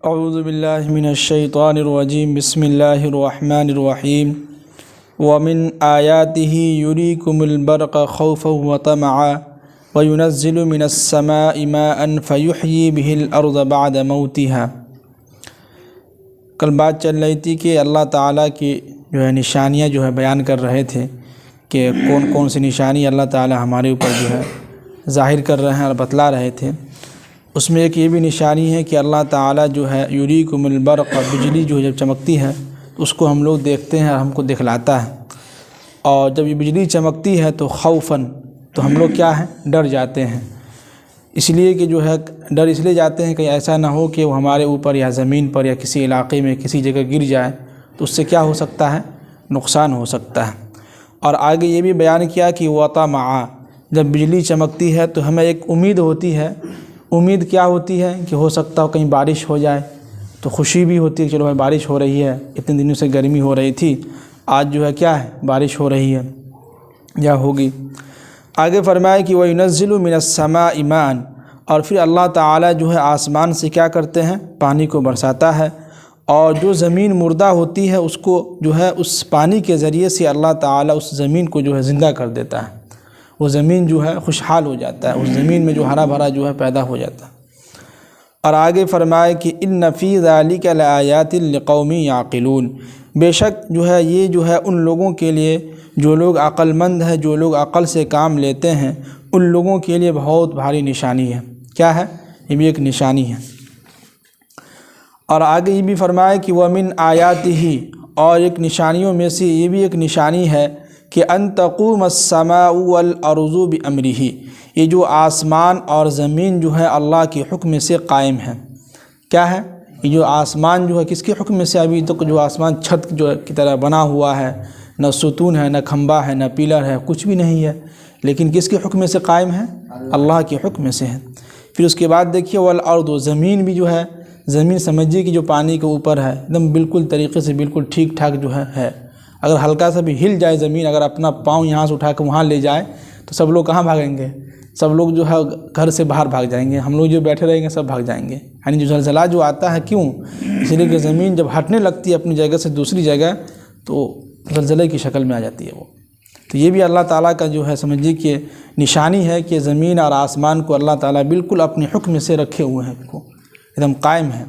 اعوذ باللہ من الشیطان الرجیم بسم اللہ الرحمن الرحیم ومن آیاتہ یریکم البرق خوفا وطمعا وینزل من السماء ماء فیحیی بہ الارض بعد موتہا۔ کل بات چل رہی تھی کہ اللہ تعالیٰ کی نشانیاں بیان کر رہے تھے کہ کون کون سی نشانی اللہ تعالیٰ ہمارے اوپر ظاہر کر رہے ہیں اور بتلا رہے تھے۔ اس میں ایک یہ بھی نشانی ہے کہ اللہ تعالیٰ یریکم البرق، بجلی جب چمکتی ہے تو اس کو ہم لوگ دیکھتے ہیں اور ہم کو دکھلاتا ہے، اور جب یہ بجلی چمکتی ہے تو خوفاً تو ہم لوگ کیا ہیں، ڈر جاتے ہیں۔ اس لیے کہ ڈر اس لیے جاتے ہیں کہ ایسا نہ ہو کہ وہ ہمارے اوپر یا زمین پر یا کسی علاقے میں کسی جگہ گر جائے تو اس سے کیا ہو سکتا ہے، نقصان ہو سکتا ہے۔ اور آگے یہ بھی بیان کیا کہ وطمعا، جب بجلی چمکتی ہے تو ہمیں ایک امید ہوتی ہے۔ امید کیا ہوتی ہے کہ ہو سکتا ہو کہیں بارش ہو جائے، تو خوشی بھی ہوتی ہے کہ چلو بارش ہو رہی ہے، اتنے دنوں سے گرمی ہو رہی تھی، آج کیا ہے، بارش ہو رہی ہے یا ہوگی۔ آگے فرمائے کہ وَيُنَزِّلُ مِنَ السَّمَاءِ مَاءً، اور پھر اللہ تعالیٰ آسمان سے کیا کرتے ہیں، پانی کو برساتا ہے، اور جو زمین مردہ ہوتی ہے اس کو اس پانی کے ذریعے سے اللہ تعالیٰ اس زمین کو زندہ کر دیتا ہے۔ وہ زمین خوشحال ہو جاتا ہے، اس زمین میں ہرا بھرا پیدا ہو جاتا ہے۔ اور آگے فرمائے کہ ان فی ذلک لآیات لقوم یعقلون، بے شک یہ ان لوگوں کے لیے جو لوگ عقل مند ہیں، جو لوگ عقل سے کام لیتے ہیں، ان لوگوں کے لیے بہت بھاری نشانی ہے۔ کیا ہے؟ یہ بھی ایک نشانی ہے۔ اور آگے یہ بھی فرمائے کہ وَمِنْ آیاتہ، اور ایک نشانیوں میں سے یہ بھی ایک نشانی ہے کہ ان تقوم السماء والارض بامرہ، یہ جو آسمان اور زمین اللہ کے حکم سے قائم ہے۔ کیا ہے؟ یہ جو آسمان کس کے حکم سے؟ ابھی تک آسمان چھت کی طرح بنا ہوا ہے، نہ ستون ہے، نہ کھمبا ہے، نہ پیلر ہے، کچھ بھی نہیں ہے، لیکن کس کے حکم سے قائم ہے؟ اللہ کے حکم سے ہے۔ پھر اس کے بعد دیکھیے والارض، زمین بھی زمین سمجھیے کہ جو پانی کے اوپر ہے، ایک دم بالکل طریقے سے بالکل ٹھیک ٹھاک ہے۔ اگر ہلکا سا بھی ہل جائے زمین، اگر اپنا پاؤں یہاں سے اٹھا کے وہاں لے جائے تو سب لوگ کہاں بھاگیں گے؟ سب لوگ گھر سے باہر بھاگ جائیں گے، ہم لوگ بیٹھے رہیں گے سب بھاگ جائیں گے۔ یعنی زلزلہ آتا ہے، کیوں؟ اس لیے کہ زمین جب ہٹنے لگتی ہے اپنی جگہ سے دوسری جگہ تو زلزلے کی شکل میں آ جاتی ہے وہ۔ تو یہ بھی اللہ تعالیٰ کا سمجھیے کہ نشانی ہے کہ زمین اور آسمان کو اللہ تعالیٰ بالکل اپنے حکم سے رکھے ہوئے ہیں، کو ایک دم قائم ہے۔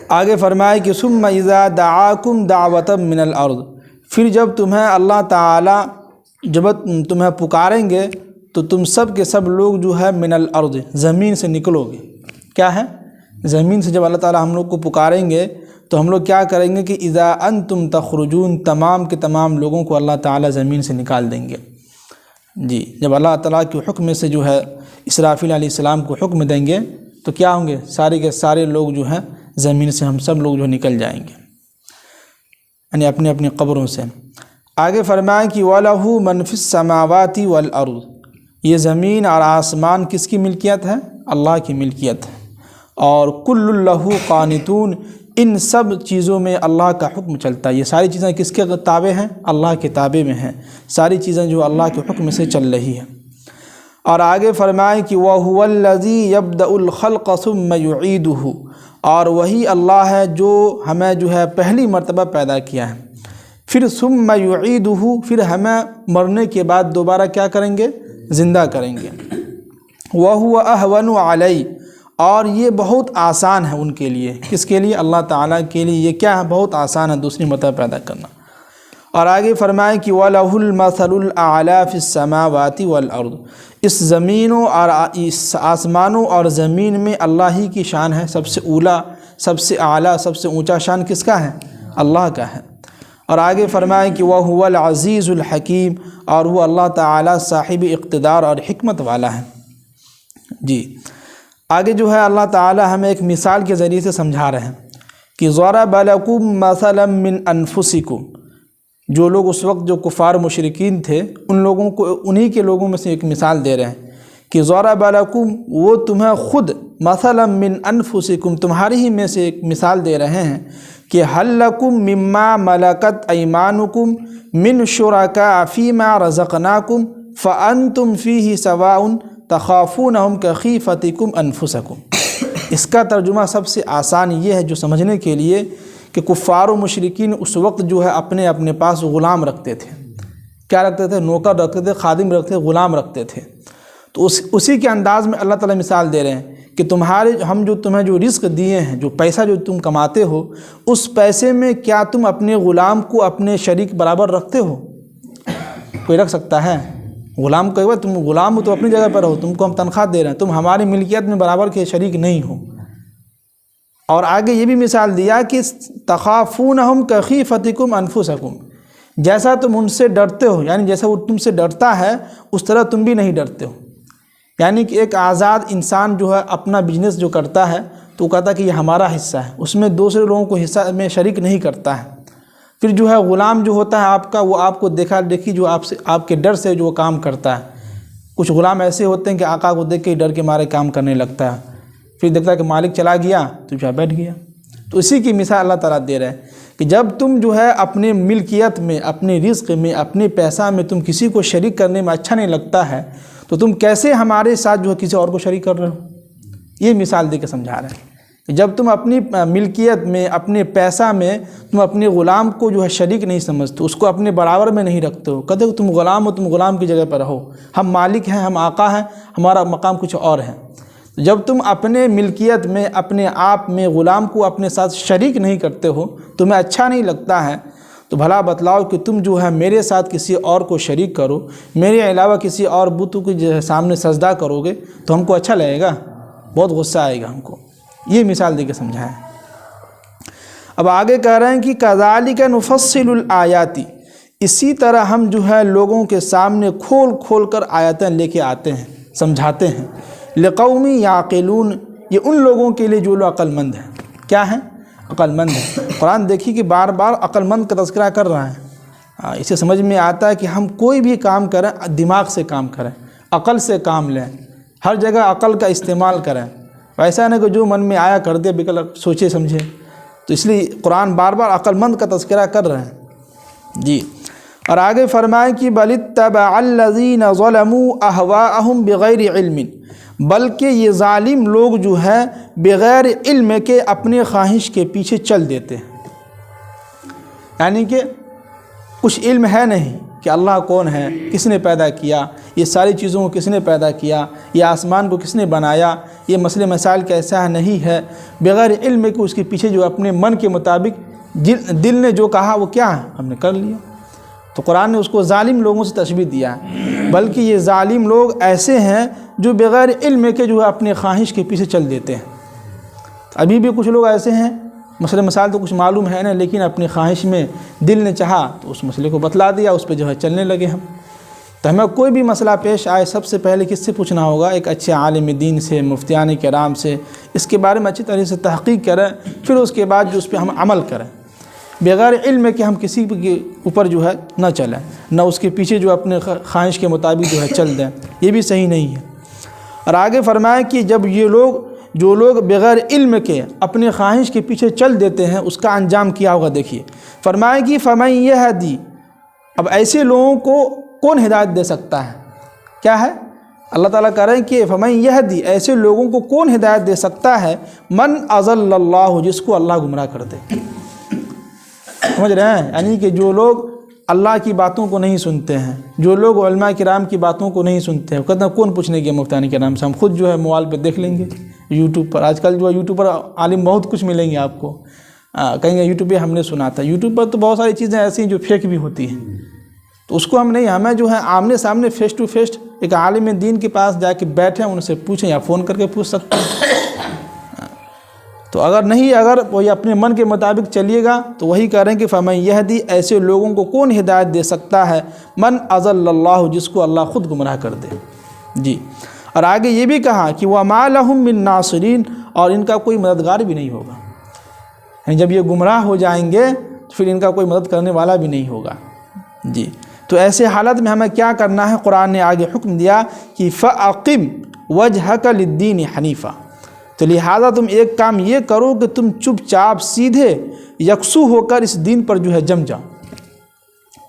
آگے فرمائے کہ ثم اذا دعاکم دعوة من الارض، پھر جب تمہیں اللہ تعالیٰ تمہیں پکاریں گے تو تم سب کے سب لوگ من الارض، زمین سے نکلو گے۔ کیا ہے؟ زمین سے جب اللہ تعالیٰ ہم لوگ کو پکاریں گے تو ہم لوگ کیا کریں گے کہ اذا انتم تخرجون، تمام کے تمام لوگوں کو اللہ تعالیٰ زمین سے نکال دیں گے۔ جی، جب اللہ تعالیٰ کے حکم سے اسرافیل علیہ السلام کو حکم دیں گے تو کیا ہوں گے؟ سارے کے سارے لوگ زمین سے ہم سب لوگ نکل جائیں گے، یعنی اپنے اپنی قبروں سے۔ آگے فرمائیں کہ وَلَهُ مَنْ فِي السَّمَاوَاتِ وَالْأَرْضِ، یہ زمین اور آسمان کس کی ملکیت ہے؟ اللہ کی ملکیت ہے۔ اور كُلٌّ لَهُ قَانِتُونَ، ان سب چیزوں میں اللہ کا حکم چلتا ہے۔ یہ ساری چیزیں کس کے تابع ہیں؟ اللہ کے تابع میں ہیں، ساری چیزیں اللہ کے حکم سے چل رہی ہیں۔ اور آگے فرمائیں کہ وَهُوَ الَّذِي يَبْدَأُ الْخَلْقَ ثُمَّ يُعِيدُهُ، اور وہی اللہ ہے جو ہمیں پہلی مرتبہ پیدا کیا ہے، پھر ثم یعیدہ، پھر ہمیں مرنے کے بعد دوبارہ کیا کریں گے؟ زندہ کریں گے۔ وَهُوَ أَهْوَنُ عَلَيْهِ، اور یہ بہت آسان ہے ان کے لیے۔ کس کے لیے؟ اللہ تعالیٰ کے لیے یہ کیا ہے؟ بہت آسان ہے دوسری مرتبہ پیدا کرنا۔ اور آگے فرمائیں کہ وَلَهُ الْمَثَلُ الْأَعْلَى فِي السَّمَاوَاتِ وَالْأَرْضِ، اس زمینوں اور اس آسمانوں اور زمین میں اللہ ہی کی شان ہے، سب سے اولا، سب سے اعلیٰ، سب سے اونچا شان کس کا ہے؟ اللہ کا ہے۔ اور آگے فرمائیں کہ وَهُوَ الْعَزِيزُ الْحَكِيمُ، اور وہ اللہ تعالیٰ صاحب اقتدار اور حکمت والا ہے۔ جی، آگے اللہ تعالیٰ ہمیں ایک مثال کے ذریعے سے سمجھا رہے ہیں کہ ضَرَبَ لَكُم مَثَلًا مِّنْ أَنفُسِكُم، جو لوگ اس وقت کفار مشرکین تھے، ان لوگوں کو، انہی کے لوگوں میں سے ایک مثال دے رہے ہیں کہ ضَرَبَ لَكُم، وہ تمہیں خود مَثَلًا مِّنْ أَنفُسِكُم، تمہاری ہی میں سے ایک مثال دے رہے ہیں کہ هَلْ لَكُم مِّمَّا مَلَكَتْ أَيْمَانُكُم مِّن شُرَكَاءَ فِيمَا رَزَقْنَاكُمْ فَأَنْتُمْ فِيهِ سَوَاءٌ تَخَافُونَهُمْ كَخِيفَتِكُمْ أَنفُسَكُمْ۔ اس کا ترجمہ سب سے آسان یہ ہے جو سمجھنے کے لیے کہ کفار و مشرکین اس وقت جو ہے اپنے پاس غلام رکھتے تھے. کیا رکھتے تھے؟ نوکر رکھتے تھے، خادم رکھتے تھے، غلام رکھتے تھے. تو اسی کے انداز میں اللہ تعالیٰ مثال دے رہے ہیں کہ ہم جو تمہیں جو رزق دیے ہیں، جو پیسہ جو تم کماتے ہو، اس پیسے میں کیا تم اپنے غلام کو اپنے شریک برابر رکھتے ہو؟ کوئی رکھ سکتا ہے؟ غلام کو ایک تم غلام ہو تو اپنی جگہ پر رہو، تم کو ہم تنخواہ دے رہے ہیں، تم ہماری ملکیت میں برابر کے شریک نہیں ہو. اور آگے یہ بھی مثال دیا کہ تخافونہم کخیفتکم انفسکم، جیسا تم ان سے ڈرتے ہو، یعنی جیسا وہ تم سے ڈرتا ہے اس طرح تم بھی نہیں ڈرتے ہو. یعنی کہ ایک آزاد انسان جو ہے اپنا بزنس جو کرتا ہے تو وہ کہتا ہے کہ یہ ہمارا حصہ ہے، اس میں دوسرے لوگوں کو حصہ میں شریک نہیں کرتا ہے. پھر جو ہے غلام جو ہوتا ہے آپ کا، وہ آپ کو دیکھا دیکھی جو آپ کے ڈر سے جو کام کرتا ہے. کچھ غلام ایسے ہوتے ہیں کہ آقا کو دیکھ کے ڈر کے مارے کام کرنے لگتا ہے، پھر دیکھتا ہے کہ مالک چلا گیا تو جو ہے بیٹھ گیا. تو اسی کی مثال اللہ تعالیٰ دے رہے ہیں کہ جب تم جو ہے اپنے ملکیت میں، اپنے رزق میں، اپنے پیسہ میں تم کسی کو شریک کرنے میں اچھا نہیں لگتا ہے تو تم کیسے ہمارے ساتھ جو ہے کسی اور کو شریک کر رہے ہو؟ یہ مثال دے کے سمجھا رہے ہیں کہ جب تم اپنی ملکیت میں، اپنے پیسہ میں تم اپنے غلام کو جو ہے شریک نہیں سمجھتے، اس کو اپنے برابر میں نہیں رکھتے ہو، کہتے ہو تم غلام ہو، تم غلام کی جگہ پر رہو، ہم مالک ہیں، ہم آقا ہیں، ہمارا مقام کچھ اور ہے. جب تم اپنے ملکیت میں، اپنے آپ میں غلام کو اپنے ساتھ شریک نہیں کرتے ہو، تمہیں اچھا نہیں لگتا ہے، تو بھلا بتلاؤ کہ تم جو ہے میرے ساتھ کسی اور کو شریک کرو، میرے علاوہ کسی اور بتوں کے سامنے سجدہ کرو گے تو ہم کو اچھا لگے گا؟ بہت غصہ آئے گا ہم کو. یہ مثال دے کے سمجھائیں. اب آگے کہہ رہے ہیں کہ کذالک نفصل الآیات، اسی طرح ہم جو ہے لوگوں کے سامنے کھول کھول کر آیتیں لے کے آتے ہیں، سمجھاتے ہیں. لقوم یعقلون، یہ ان لوگوں کے لیے جو لوگ عقل مند ہیں. کیا ہیں؟ عقل مند ہیں. قرآن دیکھیے کہ بار بار عقل مند کا تذکرہ کر رہا ہے. اسے سمجھ میں آتا ہے کہ ہم کوئی بھی کام کریں دماغ سے کام کریں، عقل سے کام لیں، ہر جگہ عقل کا استعمال کریں. ایسا نہیں کہ جو من میں آیا کر دے بغیر سوچے سمجھے. تو اس لیے قرآن بار بار عقل مند کا تذکرہ کر رہے ہیں. جی، اور آگے فرمائے کہ بل اتبع الذین ظلموا اہواءہم بغیر علم، بلکہ یہ ظالم لوگ جو ہے بغیر علم کے اپنے خواہش کے پیچھے چل دیتے ہیں. یعنی کہ کچھ علم ہے نہیں کہ اللہ کون ہے، کس نے پیدا کیا، یہ ساری چیزوں کو کس نے پیدا کیا، یہ آسمان کو کس نے بنایا، یہ مسئلے مسائل کیسا نہیں ہے. بغیر علم کے اس کے پیچھے جو اپنے من کے مطابق دل نے جو کہا وہ کیا ہے ہم نے کر لیا. تو قرآن نے اس کو ظالم لوگوں سے تشبیہ دیا ہے. بلکہ یہ ظالم لوگ ایسے ہیں جو بغیر علم کے جو ہے اپنے خواہش کے پیچھے چل دیتے ہیں. ابھی بھی کچھ لوگ ایسے ہیں، مسئلے مسائل تو کچھ معلوم ہے نا، لیکن اپنی خواہش میں دل نے چاہا تو اس مسئلے کو بتلا دیا، اس پہ جو ہے چلنے لگے ہم. تو ہمیں کوئی بھی مسئلہ پیش آئے سب سے پہلے کس سے پوچھنا ہوگا؟ ایک اچھے عالم دین سے، مفتیان کرام سے، اس کے بارے میں اچھی طرح سے تحقیق کریں، پھر اس کے بعد جو اس پہ ہم عمل کریں. بغیر علم کہ ہم کسی کے اوپر جو ہے نہ چلیں، نہ اس کے پیچھے جو اپنے خواہش کے مطابق جو ہے چل دیں، یہ بھی صحیح نہیں ہے. اور آگے فرمائے کہ جب جو لوگ بغیر علم کے اپنے خواہش کے پیچھے چل دیتے ہیں اس کا انجام کیا ہوگا. دیکھیے فرمائے کہ فمن یہدی، اب ایسے لوگوں کو کون ہدایت دے سکتا ہے؟ کیا ہے؟ اللہ تعالیٰ کہہ رہے ہیں کہ فمن یہدی، ایسے لوگوں کو کون ہدایت دے سکتا ہے؟ من اضل اللہ، جس کو اللہ گمراہ کر دے. سمجھ رہے ہیں؟ یعنی کہ جو لوگ اللہ کی باتوں کو نہیں سنتے ہیں، جو لوگ علماء کرام کی باتوں کو نہیں سنتے ہیں، کہتے ہیں کون پوچھنے کے مفتیان کرام سے، ہم خود جو ہے موبائل پہ دیکھ لیں گے، یوٹیوب پر. آج کل جو ہے یوٹیوب پر عالم بہت کچھ ملیں گے آپ کو. کہیں گے یوٹیوب پہ ہم نے سنا تھا. یوٹیوب پر تو بہت ساری چیزیں ایسی ہیں جو فیک بھی ہوتی ہیں، تو اس کو ہم نہیں، ہمیں جو ہے آمنے سامنے فیس ٹو فیس ایک عالم دین کے پاس جا کے بیٹھیں، ان سے پوچھیں، یا فون کر کے پوچھ سکتے ہیں. تو اگر وہی اپنے من کے مطابق چلیے گا تو وہی کہہ رہے ہیں کہ فمن یہدی، ایسے لوگوں کو کون ہدایت دے سکتا ہے؟ من اضل اللہ، جس کو اللہ خود گمراہ کر دے. جی، اور آگے یہ بھی کہا کہ وما لهم من ناصرین، اور ان کا کوئی مددگار بھی نہیں ہوگا. یعنی جب یہ گمراہ ہو جائیں گے تو پھر ان کا کوئی مدد کرنے والا بھی نہیں ہوگا. جی، تو ایسے حالت میں ہمیں کیا کرنا ہے؟ قرآن نے آگے حکم دیا کہ فَأَقِمْ وَجْهَكَ لِلدِّينِ حَنِيفًا، تو لہذا تم ایک کام یہ کرو کہ تم چپ چاپ سیدھے یکسو ہو کر اس دین پر جو ہے جم جاؤ.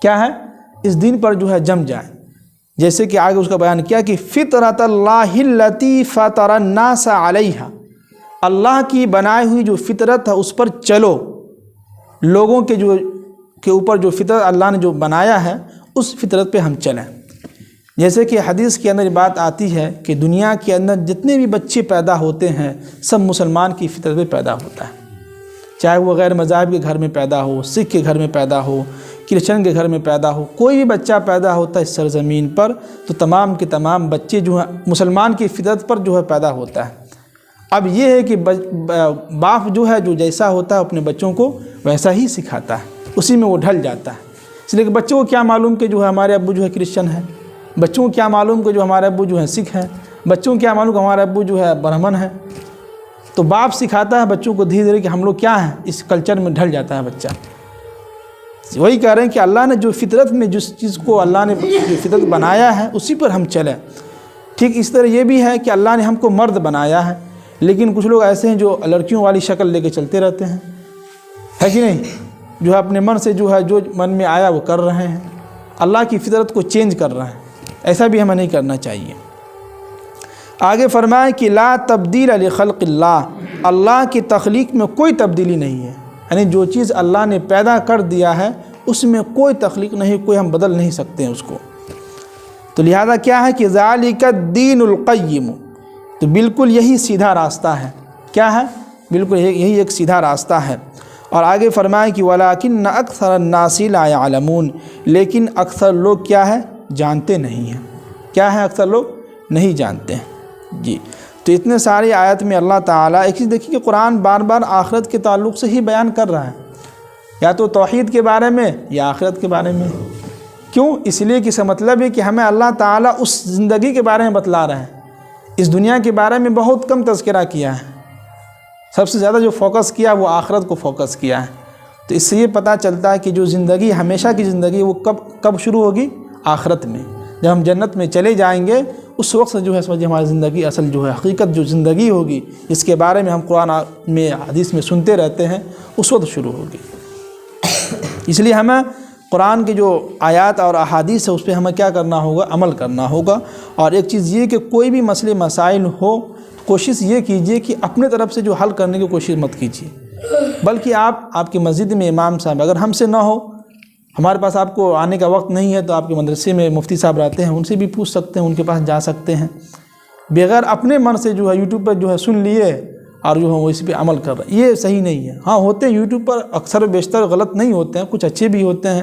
کیا ہے؟ اس دین پر جو ہے جم جائیں. جیسے کہ آگے اس کا بیان کیا کہ فطرۃ اللہ التی فطر الناس علیہا، اللہ کی بنائی ہوئی جو فطرت ہے اس پر چلو، لوگوں کے اوپر جو فطرت اللہ نے جو بنایا ہے اس فطرت پہ ہم چلیں۔ جیسے کہ حدیث کے اندر بات آتی ہے کہ دنیا کے اندر جتنے بھی بچے پیدا ہوتے ہیں سب مسلمان کی فطرت پہ پیدا ہوتا ہے، چاہے وہ غیر مذاہب کے گھر میں پیدا ہو، سکھ کے گھر میں پیدا ہو، کرسچن کے گھر میں پیدا ہو، کوئی بھی بچہ پیدا ہوتا ہے اس سرزمین پر تو تمام کے تمام بچے جو ہیں مسلمان کی فطرت پر جو ہے پیدا ہوتا ہے۔ اب یہ ہے کہ باپ جو ہے جو جیسا ہوتا ہے اپنے بچوں کو ویسا ہی سکھاتا ہے، اسی میں وہ ڈھل جاتا ہے۔ اس لیے کہ بچوں کو کیا معلوم کہ جو ہے ہمارے ابو جو ہے کرسچن ہے، بچوں کو کیا معلوم کہ جو ہمارے ابو جو ہے سکھ ہیں، بچوں کو کیا معلوم کہ ہمارے ابو جو ہے برہمن ہے۔ تو باپ سکھاتا ہے بچوں کو دھیرے دھیرے کہ ہم لوگ کیا ہیں، اس کلچر میں ڈھل جاتا ہے بچہ۔ وہی کہہ رہے ہیں کہ اللہ نے جو فطرت میں جس چیز کو اللہ نے جو فطرت بنایا ہے اسی پر ہم چلیں۔ ٹھیک اس طرح یہ بھی ہے کہ اللہ نے ہم کو مرد بنایا ہے، لیکن کچھ لوگ ایسے ہیں جو لڑکیوں والی شکل لے کے چلتے رہتے ہیں، ہے کہ نہیں، جو ہے اپنے من سے جو ہے جو من میں آیا وہ کر رہے ہیں، اللہ کی فطرت کو چینج کر رہے ہیں۔ ایسا بھی ہمیں نہیں کرنا چاہیے۔ آگے فرمائے کہ لا تبدیل لخلق اللہ، اللہ کی تخلیق میں کوئی تبدیلی نہیں ہے، یعنی جو چیز اللہ نے پیدا کر دیا ہے اس میں کوئی تخلیق نہیں، کوئی ہم بدل نہیں سکتے ہیں اس کو۔ تو لہذا کیا ہے کہ ذالک الدین القیم، تو بالکل یہی سیدھا راستہ ہے۔ کیا ہے؟ بالکل یہی ایک سیدھا راستہ ہے۔ اور آگے فرمائے کہ وَلَٰكِنَّ أَكْثَرَ النَّاسِ لَا يَعْلَمُونَ، لیکن اکثر لوگ کیا ہے؟ جانتے نہیں ہیں۔ کیا ہے؟ اکثر لوگ نہیں جانتے ہیں۔ جی تو اتنے ساری آیت میں اللہ تعالیٰ ایک چیز دیکھیے کہ قرآن بار بار آخرت کے تعلق سے ہی بیان کر رہا ہے، یا تو توحید کے بارے میں یا آخرت کے بارے میں۔ کیوں؟ اس لیے کہ اس کا مطلب ہے کہ ہمیں اللہ تعالیٰ اس زندگی کے بارے میں بتلا رہے ہیں، اس دنیا کے بارے میں بہت کم تذکرہ کیا ہے، سب سے زیادہ جو فوکس کیا وہ آخرت کو فوکس کیا ہے۔ تو اس سے یہ پتہ چلتا ہے کہ جو زندگی ہمیشہ کی زندگی وہ کب شروع ہوگی؟ آخرت میں، جب ہم جنت میں چلے جائیں گے اس وقت سے جو ہے سمجھے ہماری زندگی اصل جو ہے حقیقت جو زندگی ہوگی جس کے بارے میں ہم قرآن میں حدیث میں سنتے رہتے ہیں اس وقت شروع ہوگی۔ اس لیے ہمیں قرآن کی جو آیات اور احادیث ہے اس پہ ہمیں کیا کرنا ہوگا؟ عمل کرنا ہوگا۔ اور ایک چیز یہ کہ کوئی بھی مسئلے مسائل ہو کوشش یہ کیجئے کہ اپنے طرف سے جو حل کرنے کی کوشش مت کیجیے، بلکہ آپ کی مسجد میں امام صاحب اگر ہم سے نہ ہو، ہمارے پاس آپ کو آنے کا وقت نہیں ہے تو آپ کے مدرسے میں مفتی صاحب رہتے ہیں، ان سے بھی پوچھ سکتے ہیں، ان کے پاس جا سکتے ہیں۔ بغیر اپنے من سے جو ہے یوٹیوب پر جو ہے سن لیے اور جو ہے وہ اس پہ عمل کر رہے ہیں، یہ صحیح نہیں ہے۔ ہاں ہوتے ہیں یوٹیوب پر اکثر و بیشتر غلط نہیں ہوتے ہیں، کچھ اچھے بھی ہوتے ہیں،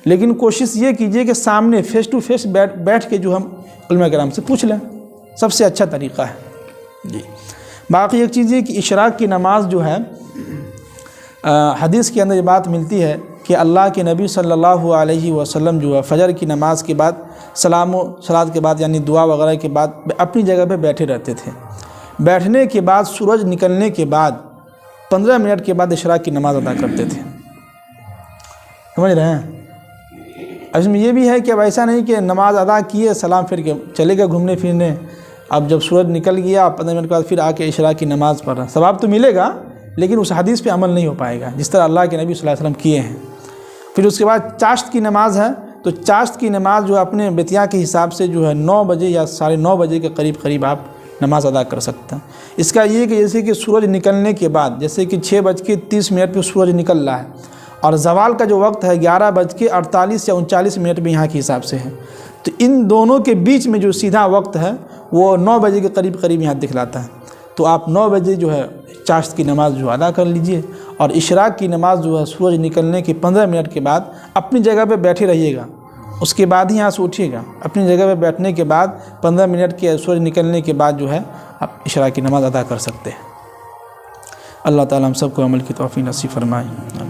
لیکن کوشش یہ کیجئے کہ سامنے فیس ٹو فیس بیٹھ کے جو ہم علماء کرام سے پوچھ لیں، سب سے اچھا طریقہ ہے۔ جی باقی ایک چیز یہ کہ اشراق کی نماز جو ہے حدیث کے اندر یہ بات ملتی ہے کہ اللہ کے نبی صلی اللہ علیہ وسلم جو ہے فجر کی نماز کے بعد سلام و صلات کے بعد یعنی دعا وغیرہ کے بعد اپنی جگہ پہ بیٹھے رہتے تھے۔ بیٹھنے کے بعد سورج نکلنے کے بعد 15 منٹ کے بعد اشراق کی نماز ادا کرتے تھے۔ سمجھ رہے ہیں؟ اس میں یہ بھی ہے کہ اب ایسا نہیں کہ نماز ادا کیے سلام پھر کے چلے گئے گھومنے پھرنے، اب جب سورج نکل گیا 15 منٹ کے بعد پھر آ کے اشراق کی نماز پڑھ رہا، ثواب تو ملے گا لیکن اس حدیث پہ عمل نہیں ہو پائے گا جس طرح اللہ کے نبی صلی اللہ علیہ وسلم کیے ہیں۔ پھر اس کے بعد چاشت کی نماز ہے، تو چاشت کی نماز جو اپنے بیتیا کے حساب سے جو ہے 9 بجے یا 9:30 بجے کے قریب آپ نماز ادا کر سکتے ہیں۔ اس کا یہ کہ جیسے کہ سورج نکلنے کے بعد جیسے کہ 6:30 پہ سورج نکل رہا ہے اور زوال کا جو وقت ہے 11:48 یا 39 بھی یہاں کے حساب سے ہے، تو ان دونوں کے بیچ میں جو سیدھا وقت ہے وہ 9 بجے کے قریب یہاں دکھلاتا ہے۔ تو آپ 9 بجے جو ہے چاشت کی نماز جو ادا کر لیجئے، اور اشراق کی نماز جو ہے سورج نکلنے کے 15 منٹ کے بعد اپنی جگہ پہ بیٹھے رہیے گا، اس کے بعد ہی یہاں سے اٹھیے گا، اپنی جگہ پہ بیٹھنے کے بعد 15 منٹ کے سورج نکلنے کے بعد جو ہے آپ اشراق کی نماز ادا کر سکتے ہیں۔ اللہ تعالیٰ ہم سب کو عمل کی توفیق نصیب فرمائے۔